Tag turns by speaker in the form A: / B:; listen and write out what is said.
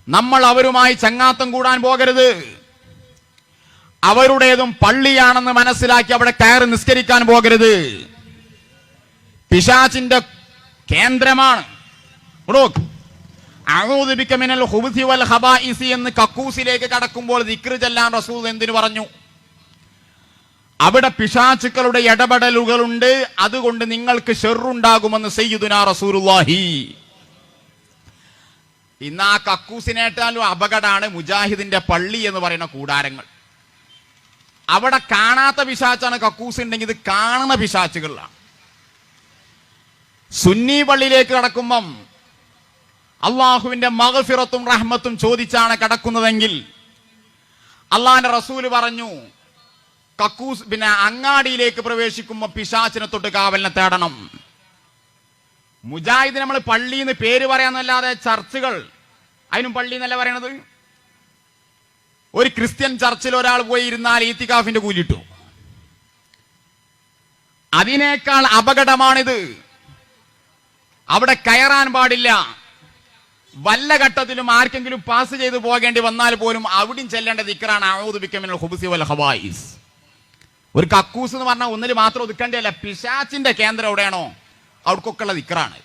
A: നമ്മൾ അവരുമായി ചങ്ങാത്തം കൂടാൻ പോകരുത്. അവരുടേതും പള്ളിയാണെന്ന് മനസ്സിലാക്കി അവിടെ കയറി നിസ്കരിക്കാൻ പോകരുത്. പിശാചിന്റെ കേന്ദ്രമാണ്. അഊദു ബിക മിനൽ ഖുബുസി വൽ ഖബായിസി എന്ന് കക്കൂസിലേക്ക് കടക്കുമ്പോൾ ദിക്ർ ചൊല്ലാൻ റസൂൽ എന്തിനു പറഞ്ഞു? അവിടെ പിശാചുക്കളുടെ ഇടപെടലുകളുണ്ട്, അതുകൊണ്ട് നിങ്ങൾക്ക് ഷർറുണ്ടാകുമെന്ന് സയ്യിദുനാ റസൂലുള്ളാഹി. ഇന്ന് ആ കക്കൂസിനേറ്റാലും അപകടമാണ് മുജാഹിദിന്റെ പള്ളി എന്ന് പറയുന്ന കൂടാരങ്ങൾ. അവിടെ കാണാത്ത പിശാച്ചാണ് കക്കൂസ് ഉണ്ടെങ്കിൽ, ഇത് കാണുന്ന പിശാച്ചുകളാണ്. സുന്നി പള്ളിയിലേക്ക് കടക്കുമ്പം അള്ളാഹുവിന്റെ മഗ്ഫിറത്തും റഹ്മത്തും ചോദിച്ചാണ് കടക്കുന്നതെങ്കിൽ അള്ളാഹിന്റെ റസൂല് പറഞ്ഞു, കക്കൂസ് അങ്ങാടിയിലേക്ക് പ്രവേശിക്കുമ്പോൾ പിശാചിനെ തൊട്ട് കാവലിനെ തേടണം. മുജാഹിദ് നമ്മൾ പള്ളി എന്ന് പേര് പറയാന്നല്ലാതെ ചർച്ചുകൾ അതിനും പള്ളി എന്നല്ല പറയണത്. ഒരു ക്രിസ്ത്യൻ ചർച്ചിൽ ഒരാൾ പോയി ഇരുന്നാൽ ഈത്തികാഫിന്റെ കൂലിട്ടു. അതിനേക്കാൾ അപകടമാണിത്. അവിടെ കയറാൻ പാടില്ല. വല്ല ഘട്ടത്തിലും ആർക്കെങ്കിലും പാസ് ചെയ്തു പോകേണ്ടി വന്നാൽ പോലും അവിടെയും ചെല്ലേണ്ട ദിക്റാണ് അഊദു ബിക മിനൽ ഖുബുസി വൽ ഖബായിസ്. ഒരു കക്കൂസ് എന്ന് പറഞ്ഞാൽ ഒന്നിൽ മാത്രം ഒതുക്കേണ്ടതല്ല, പിശാചിന്റെ കേന്ദ്രം എവിടെയാണോ അവിടേക്കൊക്കെയുള്ള ദിക്റാണ്.